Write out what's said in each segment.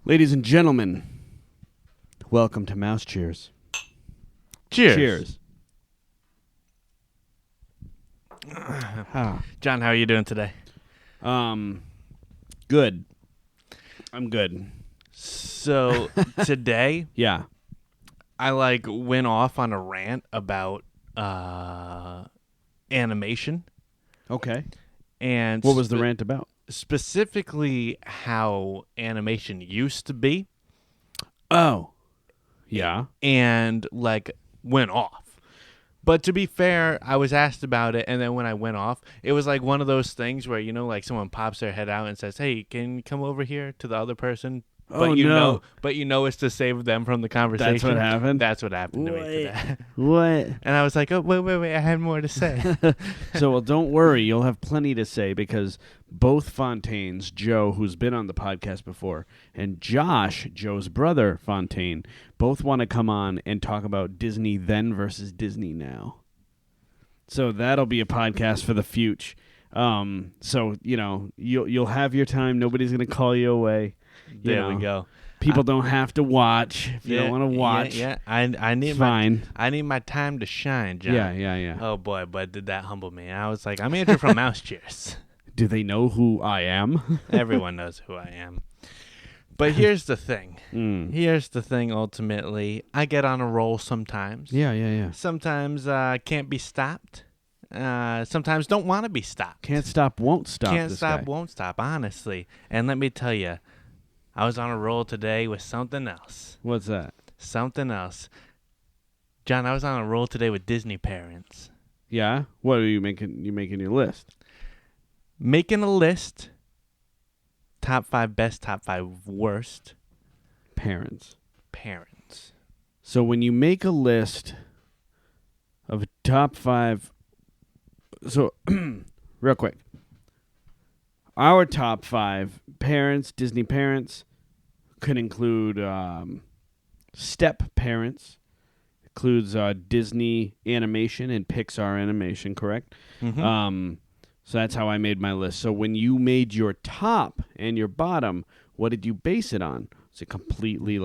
Ladies and gentlemen, welcome to Mouse Cheers. Cheers. Ah. John, how are you doing today? Good. I'm good. So today, Yeah. I went off on a rant about animation. Okay. And What was the rant about? specifically how animation used to be Oh. Yeah. and went off. But to be fair, I was asked about it, and then when I went off, it was like one of those things where, someone pops their head out and says, "Hey, can you come over here?" to the other person. Oh, no. But it's to save them from the conversation. That's what happened? That's what happened to me today. What? And I was like, oh, wait, I had more to say. Well, don't worry. You'll have plenty to say because both Fontaines, Joe, who's been on the podcast before, and Josh, Joe's brother, Fontaine, both want to come on and talk about Disney then versus Disney now. So that'll be a podcast for the future. You'll have your time. Nobody's going to call you away. There we go. People don't have to watch if you don't want to watch. Yeah. I need I need my time to shine, John. Yeah. Oh boy, but did that humble me? I was like, I'm Andrew from Mouse Cheers. Do they know who I am? Everyone knows who I am. But here's the thing. Mm. Ultimately, I get on a roll sometimes. Yeah. Sometimes can't be stopped. Sometimes don't want to be stopped. Can't stop, won't stop. Can't this stop, guy. won't stop, honestly. And let me tell you, I was on a roll today with something else. What's that? Something else. John, I was on a roll today with Disney parents. Yeah? What are you making? You making your list? Making a list. Top 5 best, top 5 worst. Parents. So when you make a list of top 5... So, real quick. Our top 5 parents, Disney parents, could include step parents. Includes Disney animation and Pixar animation, correct? Mm-hmm. So that's how I made my list. So when you made your top and your bottom, what did you base it on? Was it completely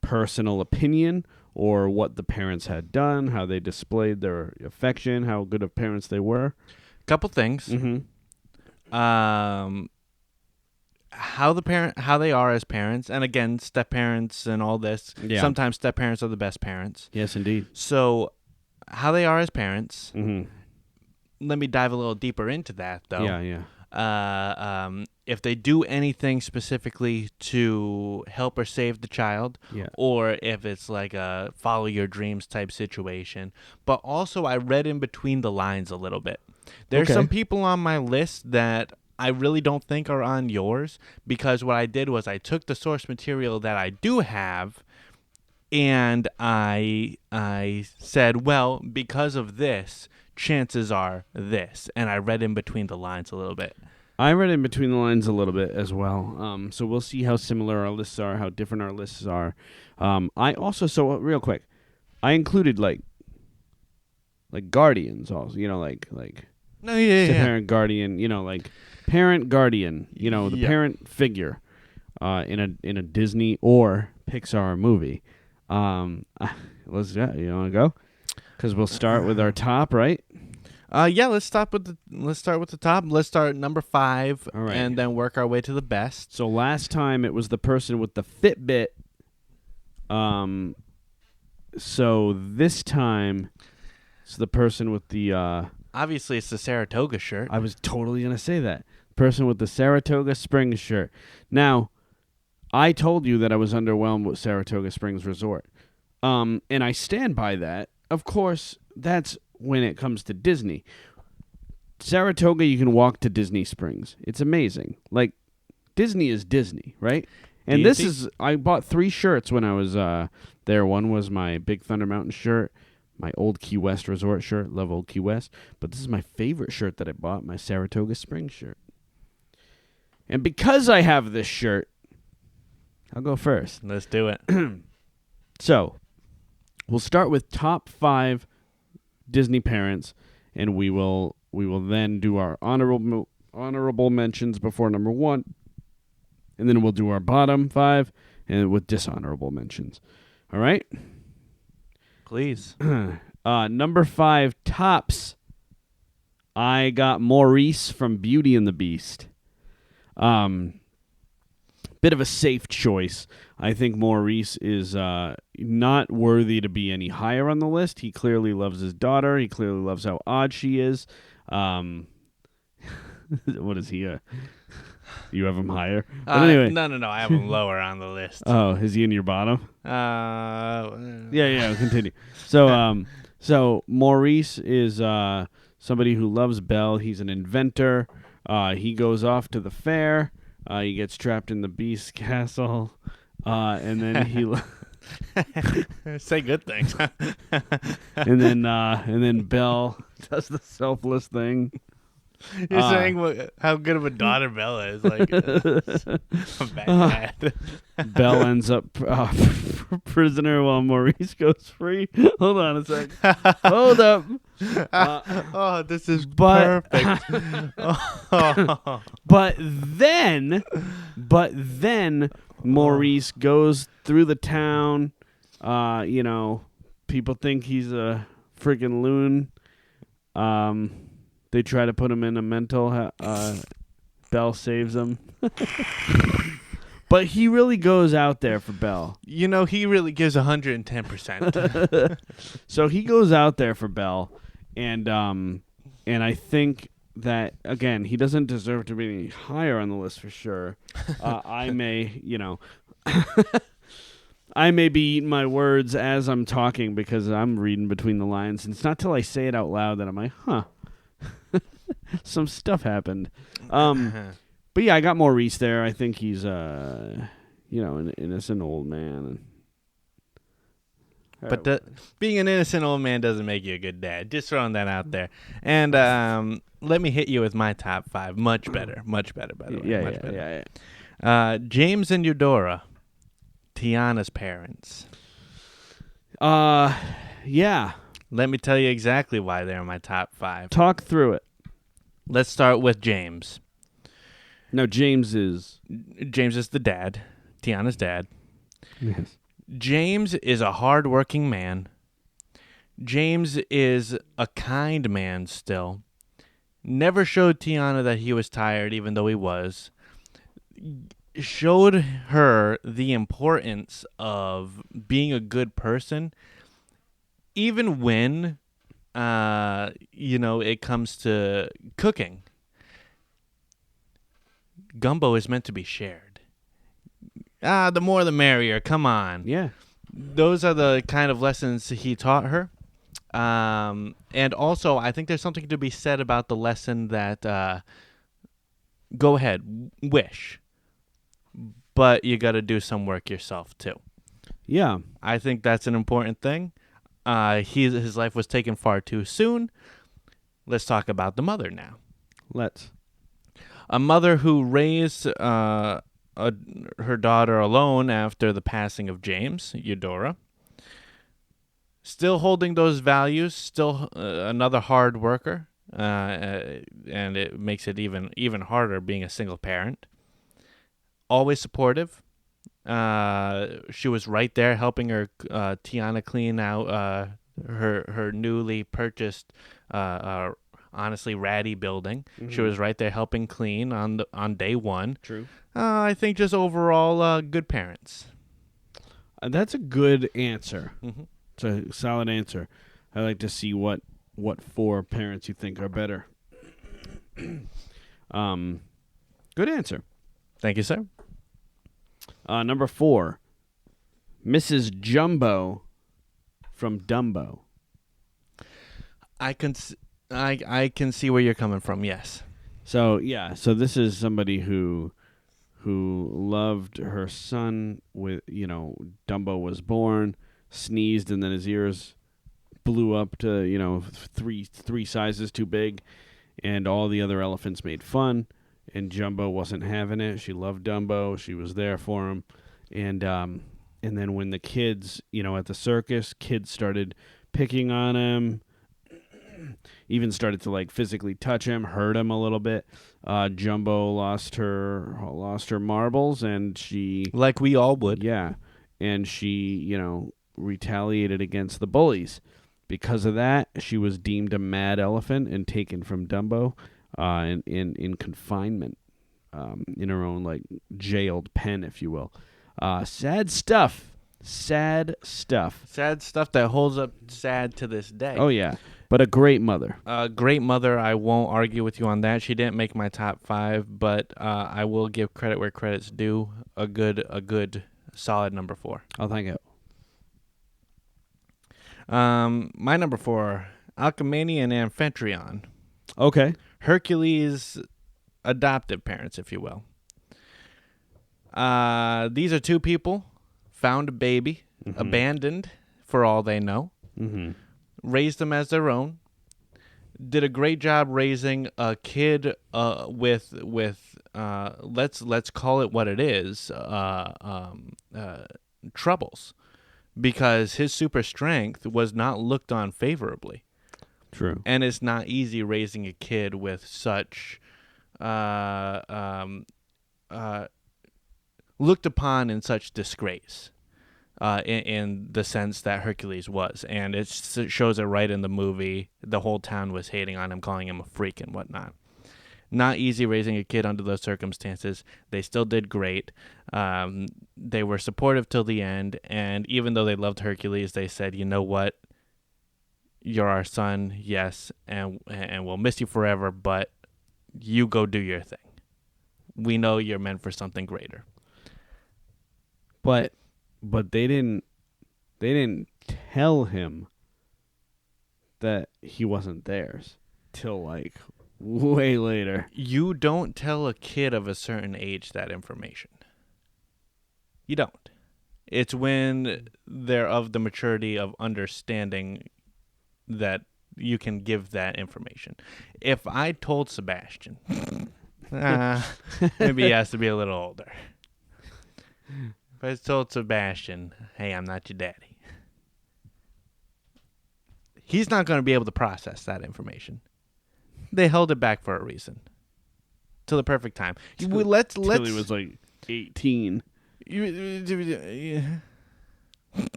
personal opinion or what the parents had done, how they displayed their affection, how good of parents they were? Couple things. Mm-hmm. How they are as parents, and again, step parents and all this. Yeah. Sometimes step parents are the best parents. Yes, indeed. So, how they are as parents. Mm-hmm. Let me dive a little deeper into that, though. Yeah. If they do anything specifically to help or save the child, Yeah. or if it's like a follow your dreams type situation. But also, I read in between the lines a little bit. There's Okay. some people on my list that I really don't think are on yours, because what I did was I took the source material that I do have, and I said, well, because of this, chances are this. And I read in between the lines a little bit. I read in between the lines a little bit as well. So we'll see how similar our lists are, how different our lists are. I also, real quick, I included like guardians also, No, yeah. parent guardian, parent guardian, the Yeah. parent figure in a Disney or Pixar movie. Let's you want to go? Because we'll start with our top, right? Yeah. Let's start with the top. Let's start at number 5, All right. and then work our way to the best. So last time it was the person with the Fitbit. So this time it's the person with the. Obviously, it's the Saratoga shirt. I was totally gonna say that person with the Saratoga Springs shirt. Now, I told you that I was underwhelmed with Saratoga Springs Resort, and I stand by that. Of course, that's when it comes to Disney. Saratoga, you can walk to Disney Springs. It's amazing. Disney is Disney, right? And I bought 3 shirts when I was there. One was my Big Thunder Mountain shirt, my Old Key West Resort shirt, love Old Key West. But this is my favorite shirt that I bought, my Saratoga Springs shirt. And because I have this shirt, I'll go first. Let's do it. So, we'll start with top 5 Disney parents, and we will then do our honorable mentions before number 1, and then we'll do our bottom 5 and with dishonorable mentions. All right. Please. Number 5, tops. I got Maurice from Beauty and the Beast. Bit of a safe choice. I think Maurice is not worthy to be any higher on the list. He clearly loves his daughter. He clearly loves how odd she is. What is he? You have him higher? But anyway. No. I have him lower on the list. Oh, is he in your bottom? Yeah. Continue. So Maurice is somebody who loves Belle. He's an inventor. He goes off to the fair. He gets trapped in the Beast Castle, and then he say good things. and then Belle does the selfless thing. You're saying how good of a daughter Belle is. Like, bad. Belle ends up prisoner while Maurice goes free. Hold on a sec. Hold up. This is perfect. But then Maurice goes through the town. People think he's a freaking loon. They try to put him in a mental. Belle saves him. But he really goes out there for Belle. He really gives 110%. So he goes out there for Belle, and I think that, again, he doesn't deserve to be any higher on the list for sure. I may be eating my words as I'm talking because I'm reading between the lines. And it's not till I say it out loud that I'm like, huh. Some stuff happened. But yeah, I got Maurice there. I think he's an innocent old man. But being an innocent old man doesn't make you a good dad. Just throwing that out there. And let me hit you with my top 5. Much better, by the way. Much better. Yeah. James and Eudora, Tiana's parents. Yeah. Let me tell you exactly why they're in my top 5. Talk through it. Let's start with James. No, James is the dad, Tiana's dad. Yes. James is a hard-working man. James is a kind man still. Never showed Tiana that he was tired, even though he was. Showed her the importance of being a good person, even when, it comes to cooking. Gumbo is meant to be shared. The more the merrier. Come on. Yeah. Those are the kind of lessons he taught her. And also, I think there's something to be said about the lesson that go ahead, wish. But you got to do some work yourself, too. Yeah. I think that's an important thing. His life was taken far too soon. Let's talk about the mother now. Let's. A mother who raised her daughter alone after the passing of James, Eudora. Still holding those values, still another hard worker, and it makes it even harder being a single parent. Always supportive. She was right there helping her Tiana clean out her newly purchased honestly ratty building. Mm-hmm. She was right there helping clean on day one. True. I think just overall good parents. That's a good answer. Mm-hmm. It's a solid answer. I like to see what 4 parents you think are better. Good answer. Thank you, sir. Number 4, Mrs. Jumbo from Dumbo. I can see where you're coming from. Yes. So this is somebody who loved her son. With Dumbo was born, sneezed, and then his ears blew up to three sizes too big, and all the other elephants made fun. And Jumbo wasn't having it. She loved Dumbo. She was there for him. And then when the kids, at the circus, kids started picking on him even started to like physically touch him, hurt him a little bit. Jumbo lost her marbles, and she Like we all would. yeah, and she retaliated against the bullies. Because of that, she was deemed a mad elephant and taken from Dumbo, in confinement, in her own like jailed pen, if you will. Sad stuff. Sad stuff. Sad stuff that holds up sad to this day. Oh yeah, but a great mother. Great mother. I won't argue with you on that. She didn't make my top 5, but I will give credit where credit's due. A good, solid number 4. I'll thank you. My number 4, Alcmene and Amphitryon. Okay. Hercules' adoptive parents, if you will. These are 2 people, found a baby, abandoned for all they know, raised them as their own, did a great job raising a kid with let's call it what it is, troubles, because his super strength was not looked on favorably. True. And it's not easy raising a kid with such looked upon in such disgrace, in the sense that Hercules was. And it shows it right in the movie. The whole town was hating on him, calling him a freak and whatnot. Not easy raising a kid under those circumstances. They still did great. They were supportive till the end. And even though they loved Hercules, they said, you know what? You're our son, yes, and we'll miss you forever, but you go do your thing. We know you're meant for something greater. But they didn't tell him that he wasn't theirs till like way later. You don't tell a kid of a certain age that information. You don't. It's when they're of the maturity of understanding that you can give that information. If I told Sebastian, maybe he has to be a little older. If I told Sebastian, hey, I'm not your daddy, he's not going to be able to process that information. They held it back for a reason. Till the perfect time. Let's Till he was like 18.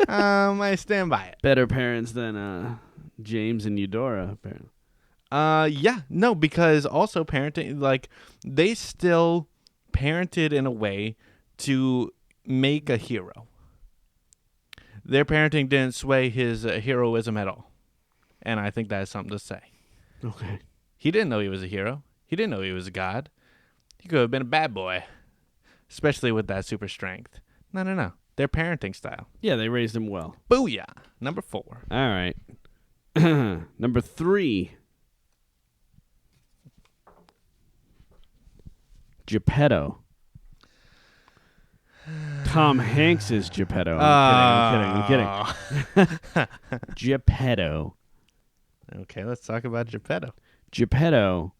I stand by it. Better parents than James and Eudora, apparently. Yeah, no, because also parenting, like, they still parented in a way to make a hero. Their parenting didn't sway his heroism at all. And I think that is something to say. Okay. He didn't know he was a hero. He didn't know he was a god. He could have been a bad boy, especially with that super strength. No. Their parenting style. Yeah, they raised him well. Booyah. Number 4. All right. Number 3. Geppetto. Tom Hanks is Geppetto. I'm kidding. Geppetto. Okay, let's talk about Geppetto. Geppetto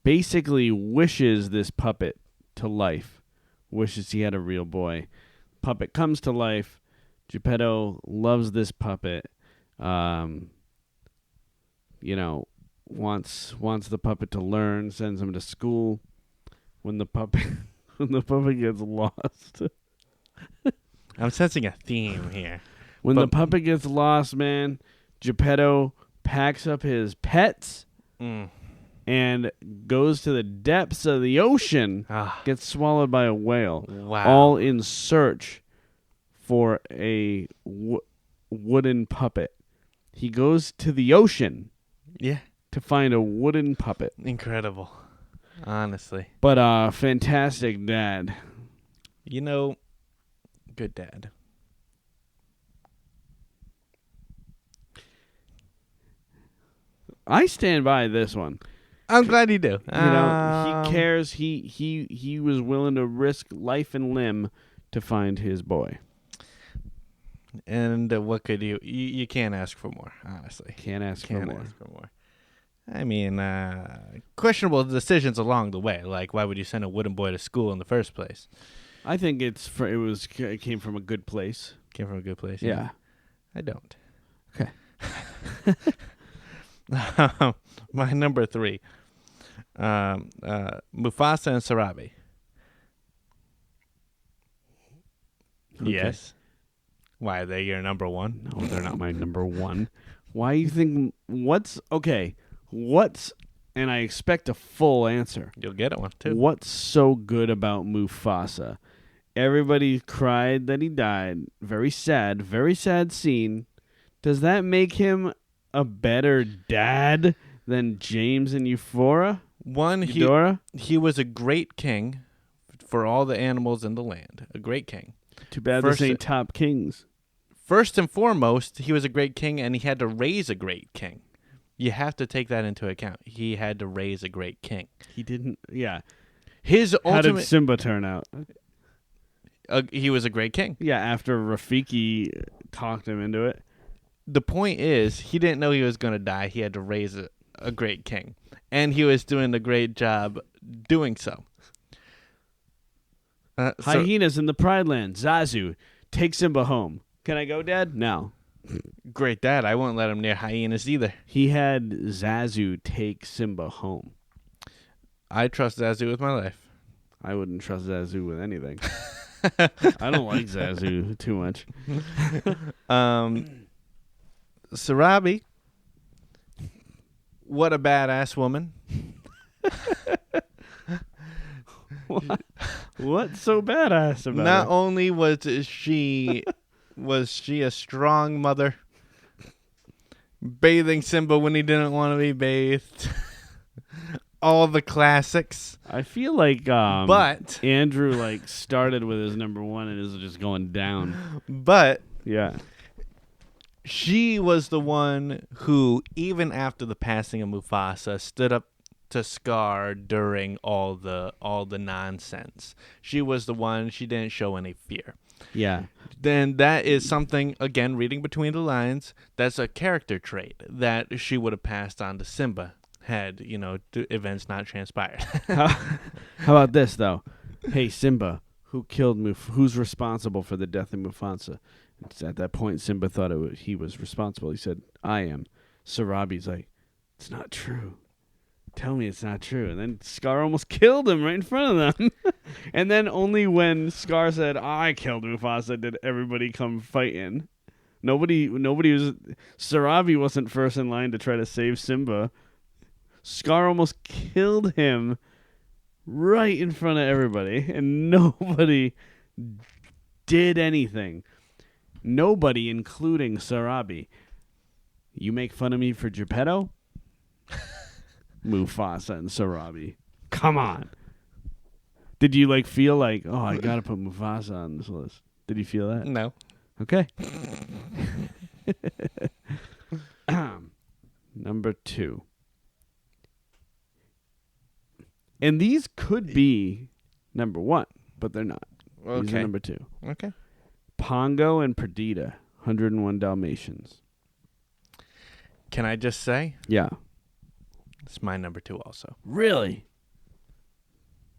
basically wishes this puppet to life. Wishes he had a real boy. Puppet comes to life. Geppetto loves this puppet. Wants the puppet to learn. Sends him to school. When the puppet gets lost. I'm sensing a theme here. The puppet gets lost, man, Geppetto packs up his pets and goes to the depths of the ocean, gets swallowed by a whale. Wow. All in search for a wooden puppet. He goes to the ocean to find a wooden puppet. Incredible. Honestly. But fantastic dad. Good dad. I stand by this one. I'm glad you do. He cares. He was willing to risk life and limb to find his boy. And what could you can't ask for more, honestly. Can't ask for more. I mean, questionable decisions along the way. Like, why would you send a wooden boy to school in the first place? I think it came from a good place. Came from a good place. Yeah. I don't. Okay. My number 3, Mufasa and Sarabi. Okay. Yes. Why are they your number 1? No, they're not my number one. Why you think what's okay? What's and I expect a full answer. You'll get it one too. What's so good about Mufasa? Everybody cried that he died. Very sad scene. Does that make him a better dad than James and Euphora? One, Eudora? he was a great king for all the animals in the land. A great king. Too bad First- this ain't Top Kings. First and foremost, he was a great king, and he had to raise a great king. You have to take that into account. He had to raise a great king. He didn't. Yeah. His How did ultimate, Simba turn out? he was a great king. Yeah, after Rafiki talked him into it. The point is, he didn't know he was going to die. He had to raise a great king, and he was doing a great job doing so. So Hyenas in the Pride Land. Zazu, take Simba home. Can I go, Dad? No. great dad. I won't let him near hyenas either. He had Zazu take Simba home. I trust Zazu with my life. I wouldn't trust Zazu with anything. I don't like Zazu too much. Sarabi, what a badass woman. What's so badass about Not her? only was she a strong mother, bathing Simba when he didn't want to be bathed, all the classics. I feel like But Andrew like started with his number one and is just going down. Yeah. she was the one who, even after the passing of Mufasa, stood up to Scar during all the nonsense. She was the one. She didn't show any fear. Yeah. Then that is something, again, reading between the lines, that's a character trait that she would have passed on to Simba had, events not transpired. How about this though? Hey Simba, who's responsible for the death of Mufasa? It's at that point Simba thought he was responsible. He said, "I am." Sarabi's like, "It's not true. Tell me it's not true." And then Scar almost killed him right in front of them. And then only when Scar said, "I killed Mufasa," did everybody come fighting. Nobody was. Sarabi wasn't first in line to try to save Simba. Scar almost killed him right in front of everybody, and nobody did anything. Nobody, including Sarabi. You make fun of me for Geppetto? Mufasa and Sarabi. Come on. Did you feel like, oh, I gotta put Mufasa on this list? Did you feel that? No. Okay. Number 2. And these could be number 1, but they're not. These are Okay. number 2. Okay. Pongo and Perdita, 101 Dalmatians. Can I just say, Yeah. it's my number 2 also. Really?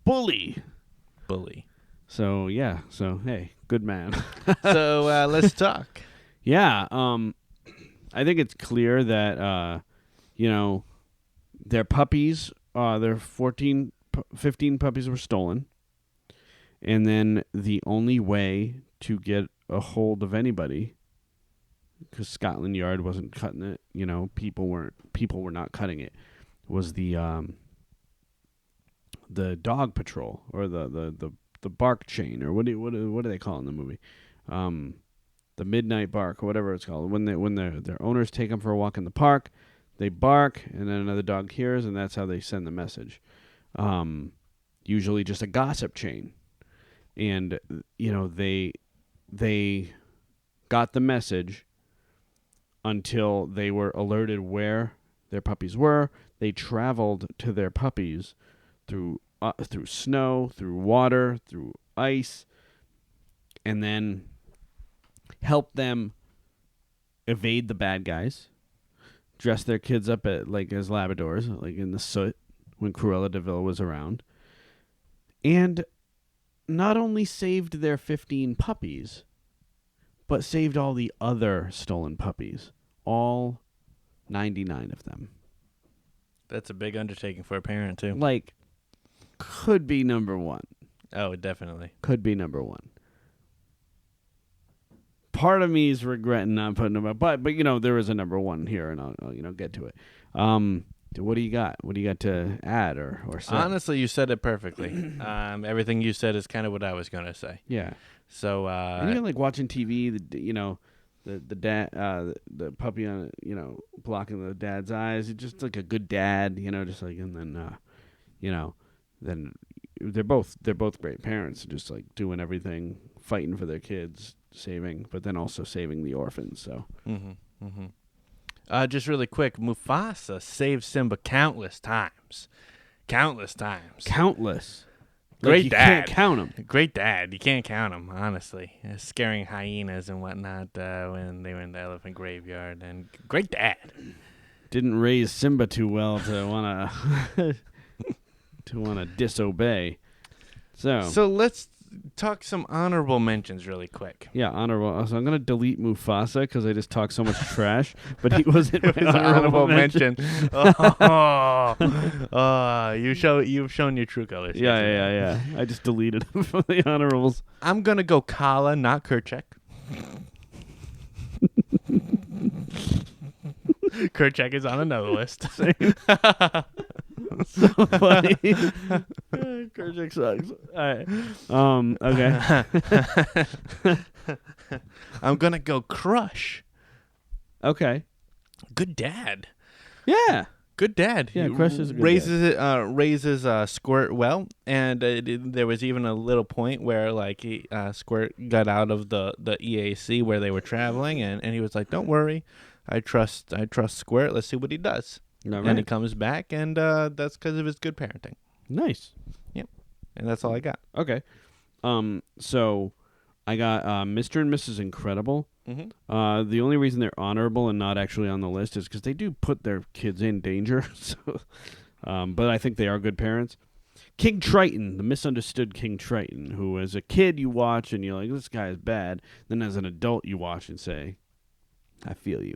Bully. Bully. So, yeah. So, hey, good man. So let's talk. Yeah. I think it's clear that, their puppies, their 15 puppies were stolen. And then the only way to get a hold of anybody, because Scotland Yard wasn't cutting it, people were not cutting it, was the dog patrol or the bark chain, or what do they call it in the movie, the midnight bark or whatever it's called. When their owners take them for a walk in the park, they bark, and then another dog hears, and that's how they send the message. Usually just a gossip chain. And, they got the message until they were alerted where their puppies were. They traveled to their puppies through snow, through water, through ice, and then helped them evade the bad guys, dress their kids up as Labradors, in the soot when Cruella de Vil was around, and not only saved their 15 puppies, but saved all the other stolen puppies. All 99 of them. That's a big undertaking for a parent too. Like, could be number one. Oh, definitely. Could be number one. Part of me is regretting not putting them up, but there is a number one here, and I'll get to it. What do you got? What do you got to add or say? Honestly, you said it perfectly. Everything you said is kind of what I was gonna say. Yeah. So, and you're like watching TV, the dad, the puppy on, blocking the dad's eyes. It's just like a good dad, just like, and then, then they're both great parents, just like doing everything, fighting for their kids, saving, but then also saving the orphans. So. Just really quick, Mufasa saved Simba countless times. Countless. Great You dad. Can't count them. Great dad. You can't count him, honestly. Scaring hyenas and whatnot when they were in the elephant graveyard. And great dad. Didn't raise Simba too well to wanna disobey. So let's talk some honorable mentions really quick. Yeah, honorable. So I'm gonna delete Mufasa because I just talked so much trash. But he wasn't my honorable mention. You've shown your true colors. Yeah. I just deleted him from the honorables. I'm gonna go Kala, not Kerchak. Kerchak is on another list. So funny. Kerchak sucks. All right. Okay. I'm gonna go Crush. Okay. Good dad. Yeah. Good dad. Yeah, Crush is a good dad. Raises Squirt well, and there was even a little point where Squirt got out of the EAC where they were traveling, and he was like, "Don't worry, I trust Squirt. Let's see what he does." Right. And he comes back, and that's because of his good parenting. Nice. Yep. And that's all I got. Okay. So I got Mr. and Mrs. Incredible. Mm-hmm. The only reason they're honorable and not actually on the list is because they do put their kids in danger. So, but I think they are good parents. King Triton, the misunderstood King Triton, who as a kid you watch and you're like, this guy is bad. Then as an adult you watch and say, I feel you.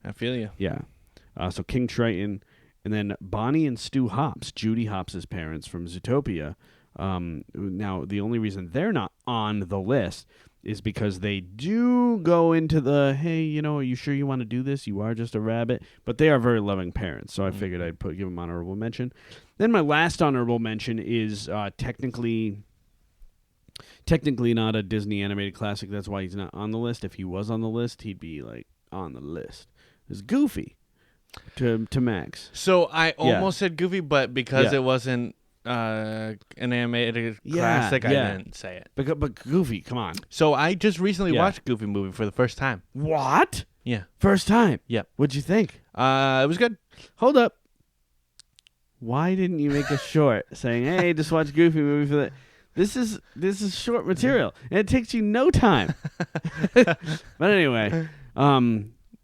I feel you. Yeah. So King Triton, and then Bonnie and Stu Hopps, Judy Hopps' parents from Zootopia. Now, the only reason they're not on the list is because they do go into the, hey, are you sure you want to do this? You are just a rabbit. But they are very loving parents, so I figured I'd give them honorable mention. Then my last honorable mention is technically not a Disney animated classic. That's why he's not on the list. If he was on the list, he'd be on the list. It's Goofy to Max. So I almost said Goofy, but because it wasn't an animated classic, I didn't say it. But Goofy, come on. So I just recently watched Goofy movie for the first time. What? Yeah. First time? Yep. What'd you think? It was good. Hold up. Why didn't you make a short saying, hey, just watch Goofy movie for that? This is short material, and it takes you no time. But anyway,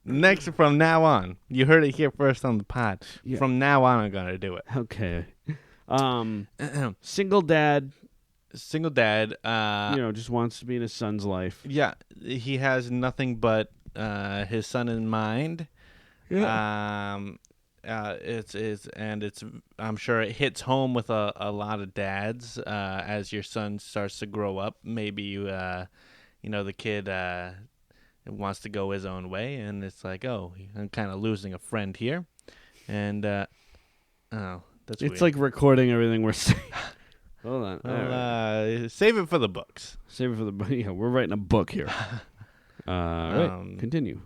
next, from now on, you heard it here first on the pod. Yeah. From now on, I'm gonna do it. Okay. Single dad. Single dad. Just wants to be in his son's life. Yeah, he has nothing but his son in mind. Yeah. It's I'm sure it hits home with a lot of dads as your son starts to grow up. Maybe the kid wants to go his own way, and it's like, oh, I'm kind of losing a friend here, and that's it's weird. like recording everything we're saying. Hold on. Well, save it for the books. Save it for the book. Yeah, we're writing a book here. Right. Continue.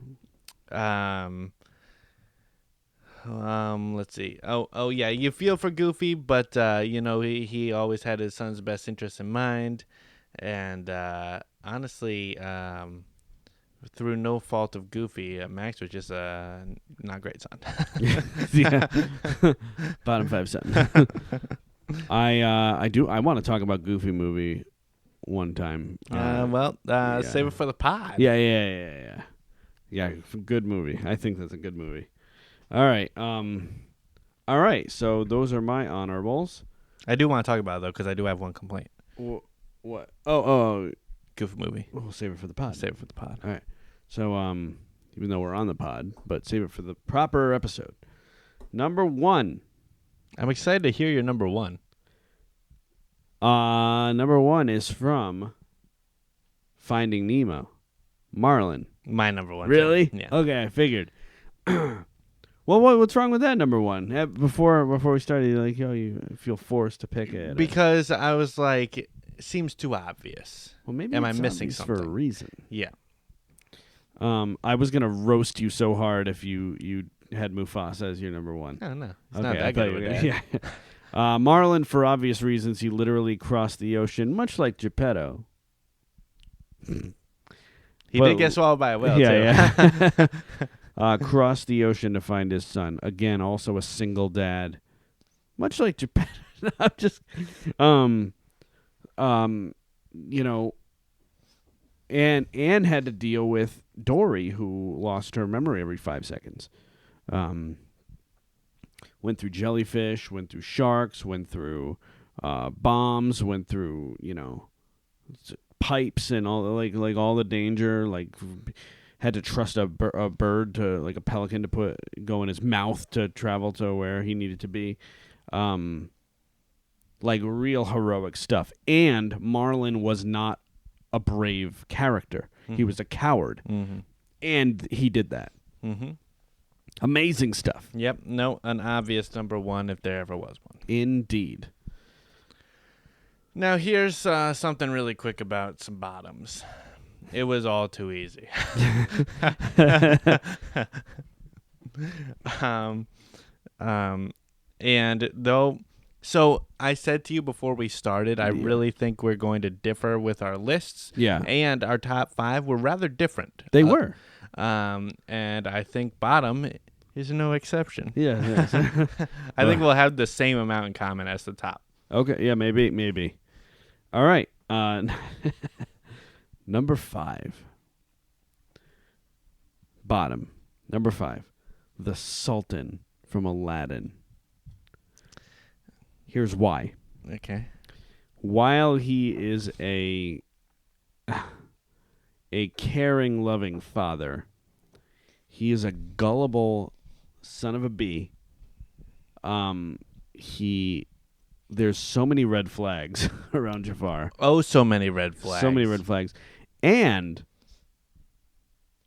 Let's see. Oh yeah, you feel for Goofy, but he always had his son's best interest in mind, and honestly, through no fault of Goofy, Max was just a not great son. Yeah. Bottom 5 sentence. I want to talk about Goofy movie one time. Save it for the pod. Yeah. Yeah, good movie. I think that's a good movie. All right. So those are my honorables. I do want to talk about it, though, because I do have one complaint. What? Oh. Goofy movie. We'll save it for the pod. Save it for the pod. All right. So, even though we're on the pod, but save it for the proper episode. Number 1, I'm excited to hear your number one. Number one is from Finding Nemo. Marlin. My number one. Really? Too. Yeah. Okay, I figured. Well, what's wrong with that number one? Before we started, like, you feel forced to pick it. Because I was like, it seems too obvious. Well, maybe Am it's I missing obvious something? for a reason? Yeah. I was gonna roast you so hard if you had Mufasa as your number one. No. It's Okay, not I that thought good you of were a gonna- dad. yeah. Marlin, for obvious reasons, he literally crossed the ocean, much like Geppetto. He But- did get swallowed by a whale, too. Yeah. Crossed the ocean to find his son. Again, also a single dad, much like Geppetto. I'm just, you know, and Anne had to deal with Dory, who lost her memory every 5 seconds. Went through jellyfish, went through sharks, went through bombs, went through pipes and all like all the danger. Like had to trust a bird to like a pelican to go in his mouth to travel to where he needed to be. Like real heroic stuff. And Marlin was not a brave character. Mm-hmm. He was a coward. Mm-hmm. And he did that. Mm-hmm. Amazing stuff. Yep. No, an obvious number one if there ever was one. Indeed. Now, here's something really quick about some bottoms. It was all too easy. And though... So I said to you before we started, I really think we're going to differ with our lists. Yeah. And our top five were rather different. They were. And I think bottom is no exception. Yeah. I think we'll have the same amount in common as the top. Okay. Yeah, maybe. All right. Number 5. Bottom. Number 5. The Sultan from Aladdin. Here's why. Okay. While he is a caring, loving father, he is a gullible son of a bee. There's so many red flags around Jafar. Oh, so many red flags. So many red flags. And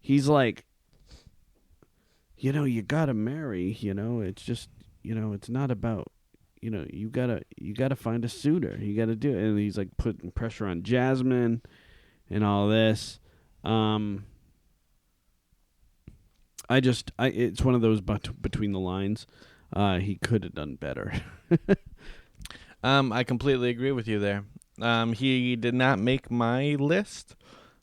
he's like, you gotta marry, it's just, it's not about, you gotta find a suitor. You gotta do it. And he's like putting pressure on Jasmine and all this. It's one of those between the lines. He could have done better. I completely agree with you there. He did not make my list,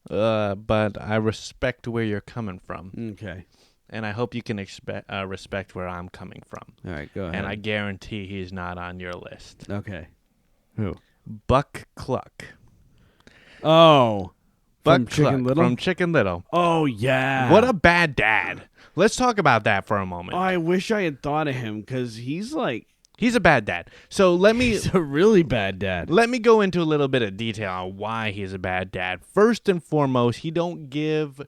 but I respect where you're coming from. Okay. And I hope you can respect where I'm coming from. All right, go ahead. And I guarantee he's not on your list. Okay. Who? Buck Cluck. Oh. Buck From Chicken Cluck Little? from Chicken Little. Oh, yeah. What a bad dad. Let's talk about that for a moment. I wish I had thought of him because he's like... He's a bad dad. So He's a really bad dad. Let me go into a little bit of detail on why he's a bad dad. First and foremost, he don't give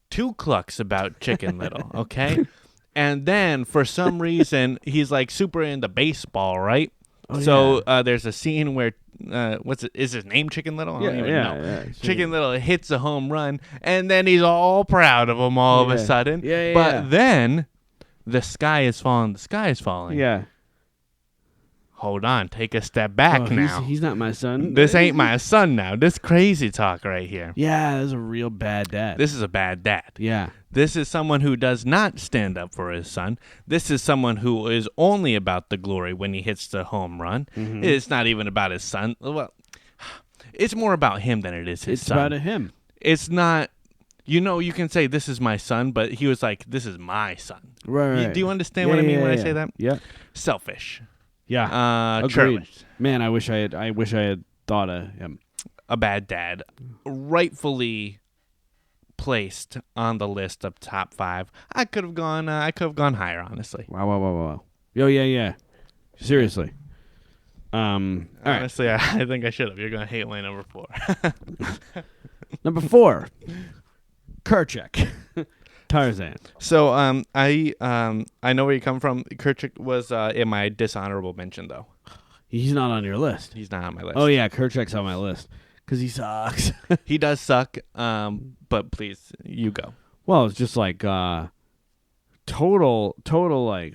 2 clucks about Chicken Little, okay? And then, for some reason, he's like super into baseball, right? Oh, so there's a scene where, is his name Chicken Little? I don't even know. Yeah. Chicken Little hits a home run, and then he's all proud of him all of a sudden. But then, the sky is falling. Yeah. Hold on, take a step back now. He's not my son. This ain't my son now. This crazy talk right here. Yeah, that's a real bad dad. This is a bad dad. Yeah. This is someone who does not stand up for his son. This is someone who is only about the glory when he hits the home run. Mm-hmm. It's not even about his son. Well, it's more about him than it is his son. It's about him. It's not, you can say this is my son, but he was like, this is my son. Right. Do you understand what I mean when I say that? Yeah. Selfish. Yeah. Agreed. Churlish. Man, I wish I had thought of him. A bad dad. Rightfully placed on the list of top 5. I could have gone higher, honestly. Wow. Yo, yeah. Seriously. All right. Honestly, I think I should have. You're going to hate my number 4. Number 4. Kerchak. Tarzan. So I know where you come from. Kerchak was in my dishonorable mention though. He's not on your list. He's not on my list. Oh yeah, Kerchak's on my list because he sucks. He does suck. But please, you go. Well, it's just like total like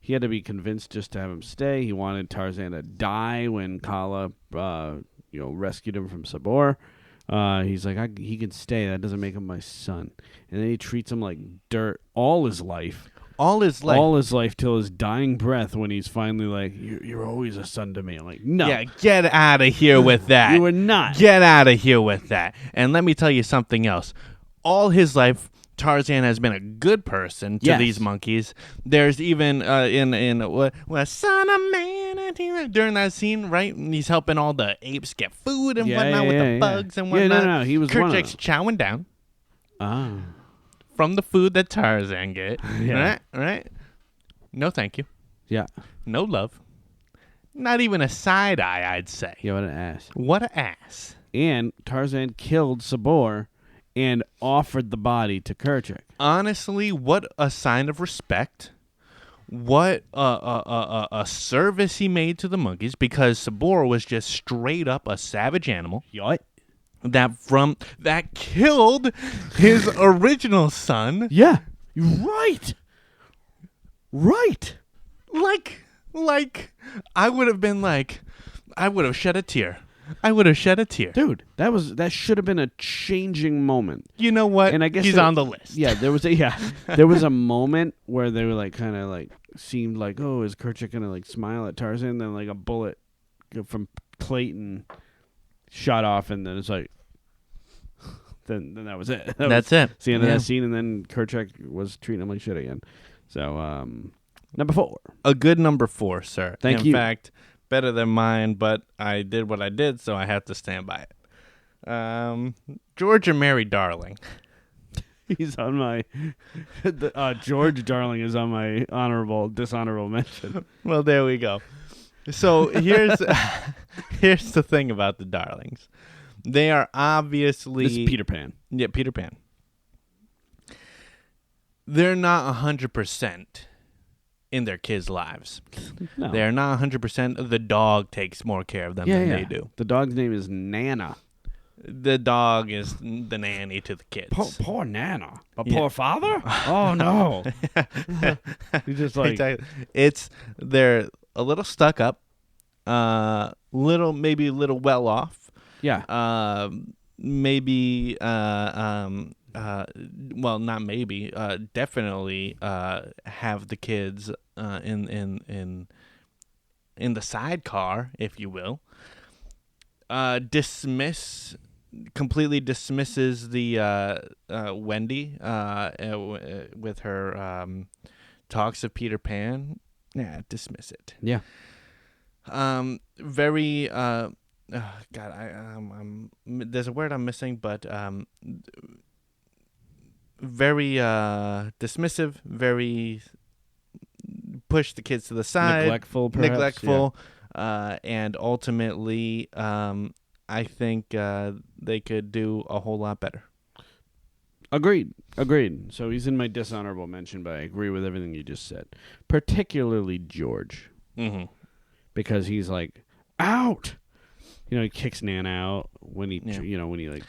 he had to be convinced just to have him stay. He wanted Tarzan to die when Kala rescued him from Sabor. He's like, he can stay. That doesn't make him my son. And then he treats him like dirt all his life. All his life till his dying breath, when he's finally like, "You're always a son to me." I'm like, no, Yeah, get out of here with that. you were not. Get out of here with that. And let me tell you something else. All his life, Tarzan has been a good person to these monkeys. There's even in what Son of Man during that scene, right? And he's helping all the apes get food and whatnot with the bugs and whatnot. No, he was Kerchak's chowing down from the food that Tarzan get. Yeah. Right? No, thank you. Yeah. No love. Not even a side eye, I'd say. Yeah, what an ass. What an ass. And Tarzan killed Sabor and offered the body to Kerchak. Honestly, what a sign of respect. What a service he made to the monkeys, because Sabor was just straight up a savage animal. Yacht. That killed his original son. Yeah. Right. Like I would have shed a tear. Dude, that should have been a changing moment. You know what? And I guess he's on the list. Yeah, there was a moment where they were like kind of like seemed like, oh, is Kerchak gonna like smile at Tarzan? Then like a bullet from Clayton shot off, and then it's like, then that was it. That's it. It's the end of that scene, and then Kerchak was treating him like shit again. So number 4, a good number 4, sir. Thank you. In fact, better than mine, but I did what I did, so I have to stand by it. George or Mary Darling. He's on my George Darling is on my dishonorable mention. Well, there we go. So here's the thing about the Darlings. They are obviously... This is Peter Pan. Yeah, Peter Pan. They're not 100% in their kids' lives. No. They're not 100%. The dog takes more care of them than they do. The dog's name is Nana. The dog is the nanny to the kids. Poor Nana. But poor father? Oh, no. He's just like... They're a little stuck up, maybe a little well off. Yeah. Maybe, well, not maybe, definitely have the kids in the sidecar, if you will. Completely dismisses the Wendy with her talks of Peter Pan. Yeah, dismiss it. Yeah. Very God, I'm there's a word I'm missing, but very dismissive, very push the kids to the side, neglectful, perhaps. And ultimately, I think they could do a whole lot better. Agreed. So he's in my dishonorable mention, but I agree with everything you just said, particularly George, because he's like out. He kicks Nana out when he, when he like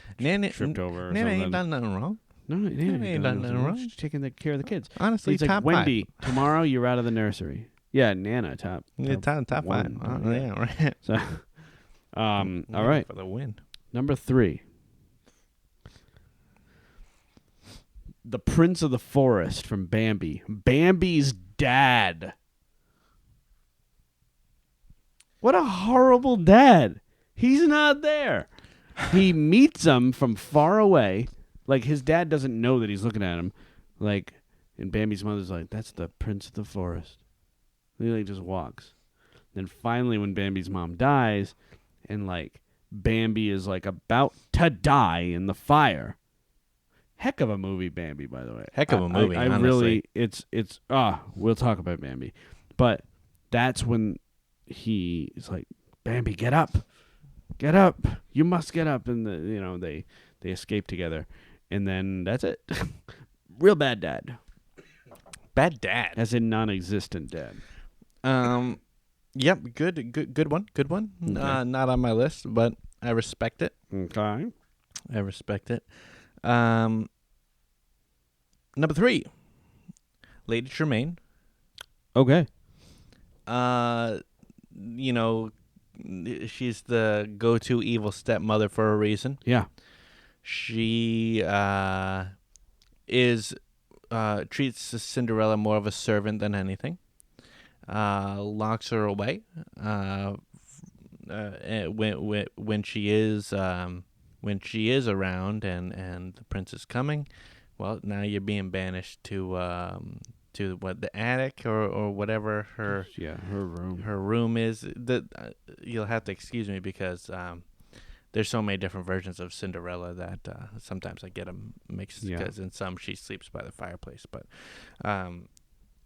tripped over. Or Nana something. ain't done nothing wrong. No, Nana ain't done nothing wrong. She's taking care of the kids. Honestly, he's like, Wendy, tomorrow you're out of the nursery. Yeah, Nana, top 5. One. Yeah, right. So, all right, for the win. Number 3, the Prince of the Forest from Bambi. Bambi's dad. What a horrible dad. He's not there. He meets him from far away. Like, his dad doesn't know that he's looking at him. Like, and Bambi's mother's like, that's the Prince of the Forest. And he, like, just walks. Then finally, when Bambi's mom dies, and, like, Bambi is, like, about to die in the fire. Heck of a movie, Bambi, by the way. Heck of a movie, I honestly. really, we'll talk about Bambi. But that's when he's like, Bambi, get up. Get up. You must get up. And, they escape together. And then that's it. Real bad dad. Bad dad. As in non-existent dad. Yep. Good one. Good one. Okay. Not on my list, but I respect it. Okay. I respect it. Number 3, Lady Tremaine. Okay. You know, she's the go-to evil stepmother for a reason. Yeah. She treats Cinderella more of a servant than anything. Locks her away when she is around and the prince is coming. Well, now you're being banished to the attic or whatever her room is. You'll have to excuse me because there's so many different versions of Cinderella that sometimes I get them mixed because in some she sleeps by the fireplace, but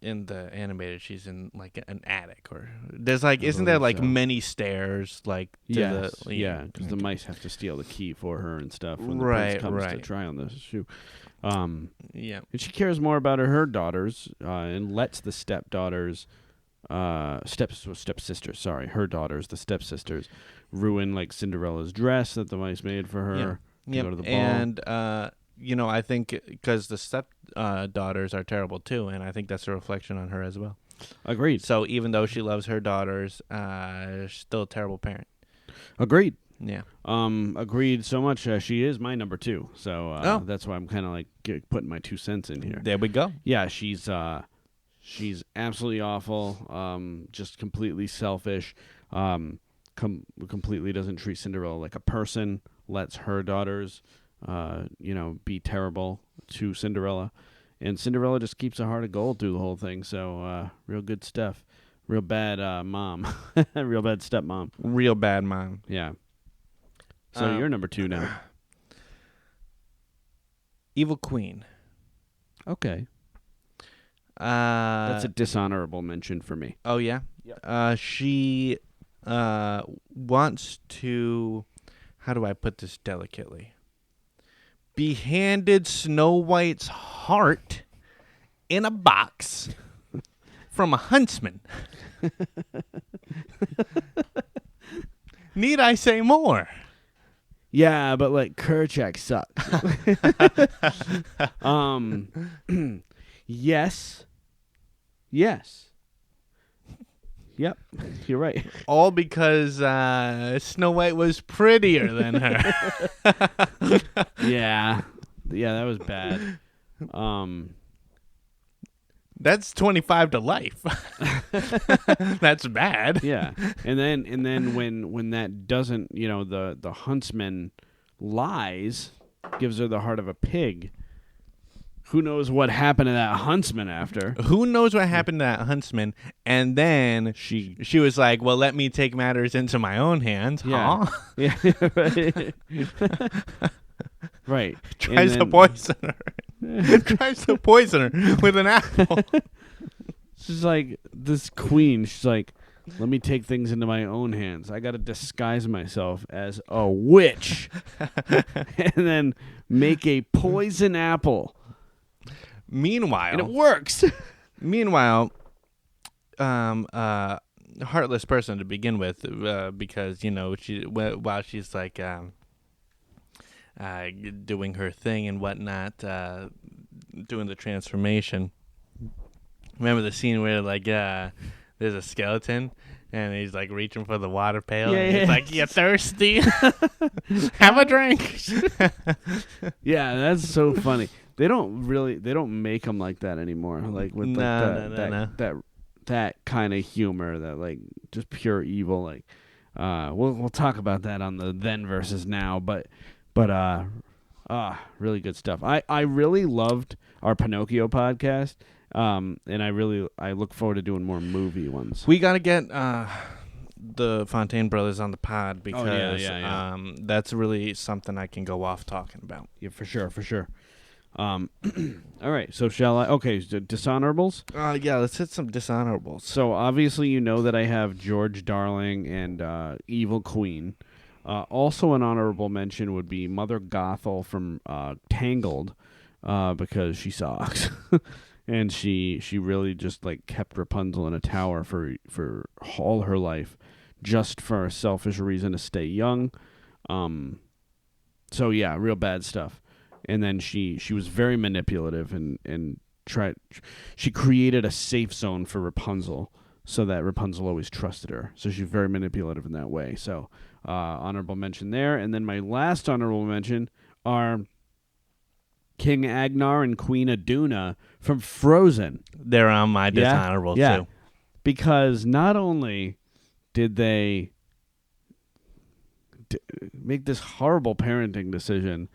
in the animated she's in like an attic or there's like isn't there like many stairs like to because the mice have to steal the key for her and stuff when the Right, prince comes to right. try on the shoe. Yeah. And she cares more about her daughters and lets the stepsisters, her daughters, the stepsisters, ruin like Cinderella's dress that the mice made for her to go to the ball. And I think because the step daughters are terrible too, and I think that's a reflection on her as well. Agreed. So even though she loves her daughters, she's still a terrible parent. Agreed. Yeah. Agreed so much. She is my number 2. So that's why I'm kind of like putting my 2 cents in here. There we go. Yeah, she's absolutely awful. Just completely selfish. Completely doesn't treat Cinderella like a person. Lets her daughters, be terrible to Cinderella, and Cinderella just keeps a heart of gold through the whole thing. So real good stuff. Real bad mom. Real bad stepmom. Real bad mom. Yeah. So you're number 2 now. Evil Queen. Okay. That's a dishonorable mention for me. Oh yeah. Yep. She wants to. How do I put this delicately? Be handed Snow White's heart in a box from a huntsman. Need I say more? Yeah, but like Kerchak sucks. Yes. Yep, you're right. All because Snow White was prettier than her. Yeah, that was bad. That's 25 to life. That's bad. Yeah, and then when that doesn't, the huntsman lies, gives her the heart of a pig. Who knows what happened to that huntsman after? Who knows what happened to that huntsman? And then she was like, "Well, let me take matters into my own hands." Yeah, huh? Yeah, right. Tries to poison her. Tries to poison her with an apple. She's like this queen. She's like, let me take things into my own hands. I got to disguise myself as a witch, and then make a poison apple. Meanwhile, and it works. Meanwhile, heartless person to begin with, because while she's like doing her thing and whatnot, doing the transformation. Remember the scene where there's a skeleton and he's like reaching for the water pail and he's like, "You thirsty? Have a drink." Yeah, that's so funny. They don't make them like that anymore. Like with that kind of humor, that like just pure evil. Like we'll talk about that on the then versus now, but really good stuff. I really loved our Pinocchio podcast. And I look forward to doing more movie ones. We gotta get the Fontaine brothers on the pod because that's really something I can go off talking about. Yeah, for sure. All right, so shall I? Okay, so dishonorables? Yeah, let's hit some dishonorables. So obviously you know that I have George Darling and Evil Queen. Also an honorable mention would be Mother Gothel from Tangled. because she sucks. And she really just like kept Rapunzel in a tower for all her life, just for a selfish reason to stay young. So yeah, real bad stuff. And then she was very manipulative and she created a safe zone for Rapunzel so that Rapunzel always trusted her. So she's very manipulative in that way. So honorable mention there. And then my last honorable mention are King Agnar and Queen Aduna from Frozen. They're on my dishonorable too. Because not only did they make this horrible parenting decision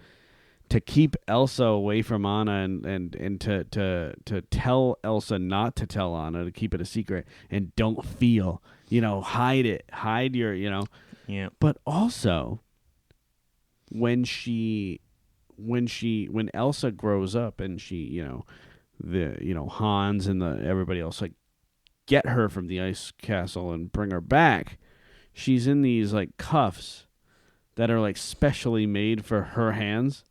to keep Elsa away from Anna and to tell Elsa not to tell Anna, to keep it a secret and don't feel, hide it, hide your, Yeah. But also when Elsa grows up and she, Hans and everybody else like get her from the ice castle and bring her back, she's in these like cuffs that are like specially made for her hands.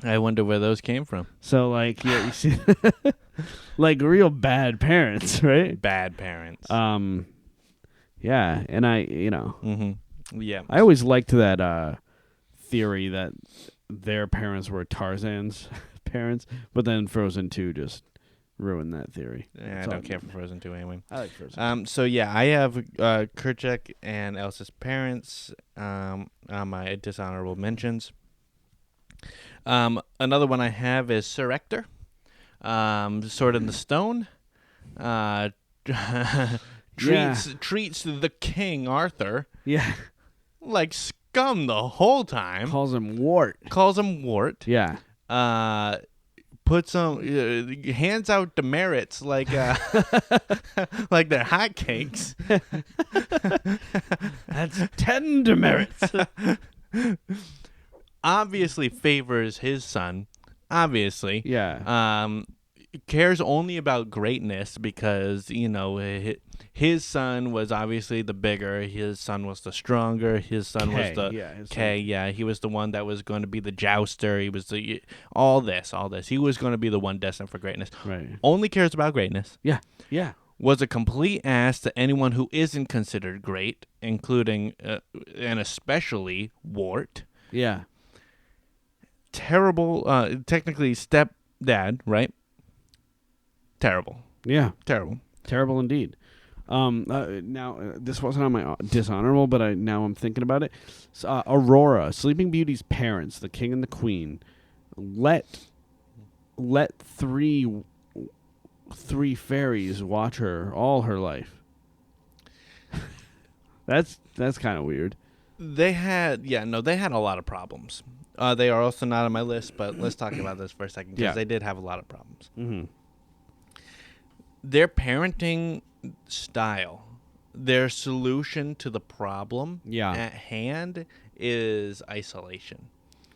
I wonder where those came from. So like, yeah, you see, like real bad parents, right? Bad parents. Yeah, and I, Yeah. I always liked that theory that their parents were Tarzan's parents, but then Frozen 2 just ruined that theory. Yeah, I don't care for Frozen 2 anyway. I like Frozen 2. So yeah, I have Kerchak and Elsa's parents on my dishonorable mentions. Another one I have is Sir Ector, Sword in the Stone. Treats the King Arthur like scum the whole time. Calls him Wart. Yeah. Puts some hands out demerits like like they're hotcakes. That's 10 demerits. Obviously favors his son. Obviously. Yeah. Cares only about greatness because, his son was obviously the bigger. His son was the stronger. His son was the Kay. Yeah, he was the one that was going to be the jouster. He was all this. He was going to be the one destined for greatness. Right. Only cares about greatness. Yeah. Yeah. Was a complete ass to anyone who isn't considered great, including and especially Wart. Yeah. Terrible, technically stepdad, right? Terrible. Yeah. Terrible Indeed. Now, this wasn't on my dishonorable, but now I'm thinking about it. Aurora, Sleeping Beauty's parents, the king and the queen, let three fairies watch her all her life. That's kind of weird. They had a lot of problems. They are also not on my list, but let's talk about this for a second because they did have a lot of problems. Mm-hmm. Their parenting style, their solution to the problem at hand is isolation.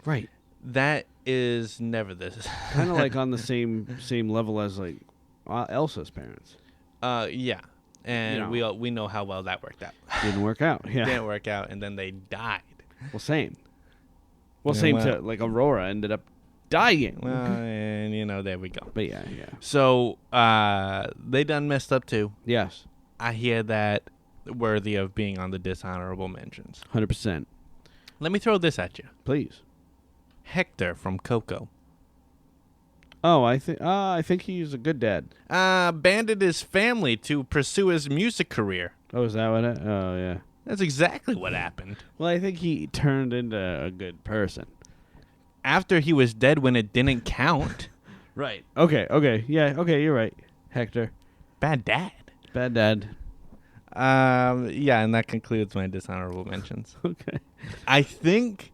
Right. That is never this. Kind of like on the same level as like Elsa's parents. Yeah. And we know how well that worked out. Didn't work out. Yeah. Didn't work out, and then they died. Well, same. To like Aurora ended up dying. Well, and there we go. But yeah. So they done messed up too. Yes. I hear that worthy of being on the dishonorable mentions. 100%. Let me throw this at you, please. Hector from Coco. Oh, I think he's a good dad. Abandoned his family to pursue his music career. Oh, is that what it? Oh, yeah. That's exactly what happened. Well, I think he turned into a good person. After he was dead when it didn't count. Right. Okay. Yeah, okay, you're right. Hector. Bad dad. Yeah, and that concludes my dishonorable mentions. Okay. I think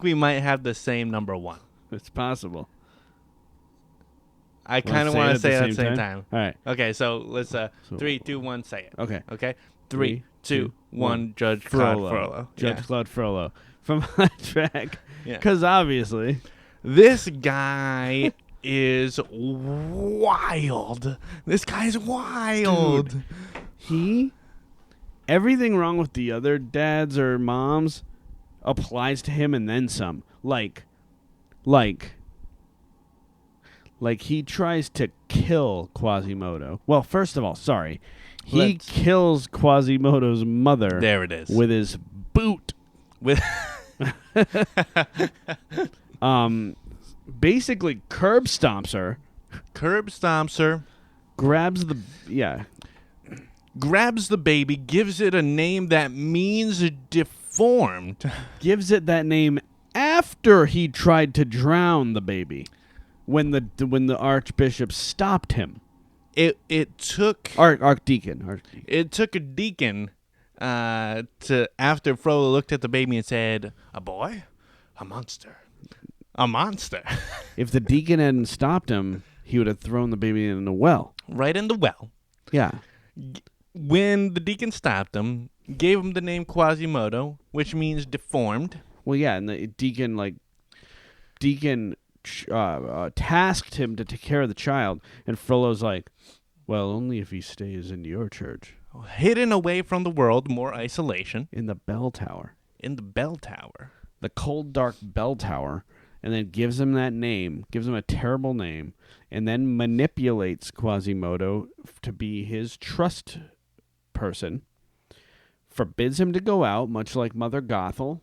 we might have the same number one. It's possible. I kind of want to say it at the same time. All right. Okay, so let's 3, 2, 1, say it. Okay. 3, 2, 1. Judge Claude Frollo. Judge Claude Frollo from Hot Track. Because obviously, this guy is wild. This guy's wild. Dude, everything wrong with the other dads or moms Like, he tries to kill Quasimodo. Well, first of all, sorry. He Let's- kills Quasimodo's mother There it is. with his boot. With Basically curb stomps her, curb stomps her, grabs the... Yeah. grabs the baby, gives it a name that means deformed. Gives it that name after he tried to drown the baby. When the archbishop stopped him. It took Archdeacon. It took a deacon to after Frollo looked at the baby and said, "A boy, a monster, a monster." If the deacon hadn't stopped him, he would have thrown the baby in the well. Right in the well. Yeah. When the deacon stopped him, gave him the name Quasimodo, which means deformed. Well, yeah, and the deacon tasked him to take care of the child, and Frollo's like, well, only if he stays in your church. Hidden away from the world, more isolation. In the bell tower. In the bell tower. The cold, dark bell tower, and then gives him that name, gives him a terrible name, and then manipulates Quasimodo to be his trust person, forbids him to go out, much like Mother Gothel,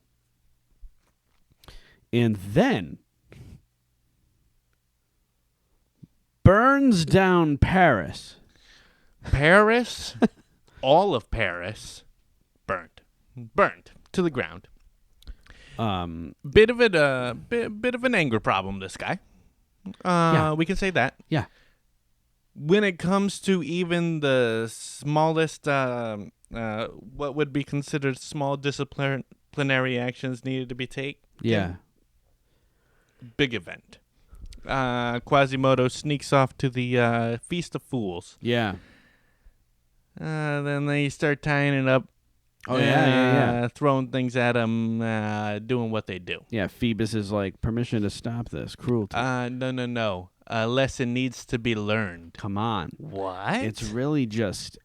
and then burns down Paris. Paris, all of Paris, burned to the ground. Bit of an anger problem. This guy, Yeah. we can say that. Yeah. When it comes to even the smallest, what would be considered small disciplinary actions needed to be taken. Yeah. Big event. Quasimodo sneaks off to the Feast of Fools. Yeah. Then they start tying it up. Oh, yeah. Throwing things at him, doing what they do. Yeah, Phoebus is like, permission to stop this cruelty. No. A lesson needs to be learned. Come on. What? It's really just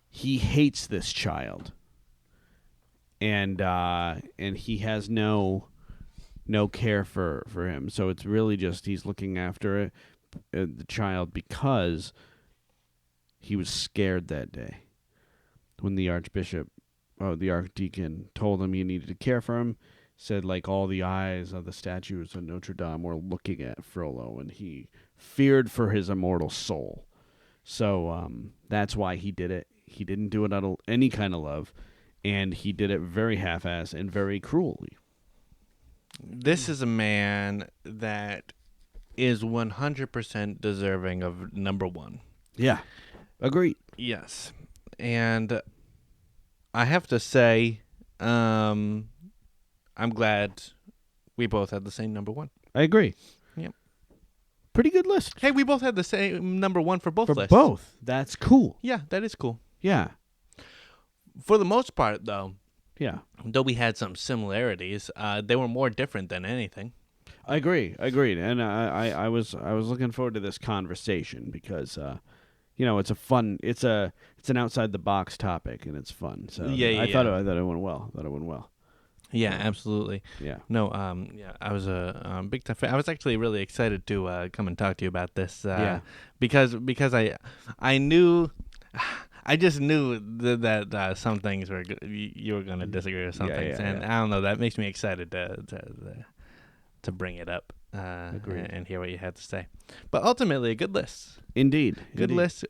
he hates this child. And he has no care for him. So it's really just he's looking after the child because he was scared that day when the archdeacon told him he needed to care for him. Said like all the eyes of the statues of Notre Dame were looking at Frollo, and he feared for his immortal soul. So that's why he did it. He didn't do it out of any kind of love, and he did it very half-assed and very cruelly. This is a man that is 100% deserving of number one. Yeah, agreed. Yes. And I have to say, I'm glad we both had the same number one. I agree. Yep. Pretty good list. Hey, we both had the same number one for both lists. Both. That's cool. Yeah, that is cool. Yeah. For the most part, though, Yeah. though we had some similarities, they were more different than anything. I agree. Agreed. And I was looking forward to this conversation because it's a fun it's an outside the box topic and it's fun. So I thought it went well. Yeah, absolutely. Yeah. No, I was a big time fan. I was actually really excited to come and talk to you about this. Because I knew, I just knew that some things were you were going to disagree with some things, and I don't know. That makes me excited to bring it up and hear what you had to say. But ultimately, a good list. Indeed. Good list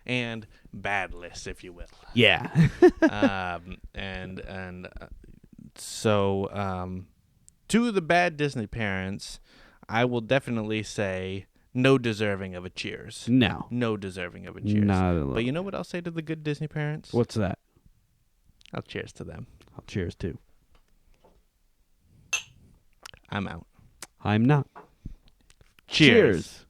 and bad list, if you will. Yeah. So, to the bad Disney parents, I will definitely say no deserving of a cheers. No. No deserving of a cheers. Not a little. But you know what I'll say to the good Disney parents? What's that? I'll cheers to them. I'll cheers too. I'm out. I'm not. Cheers.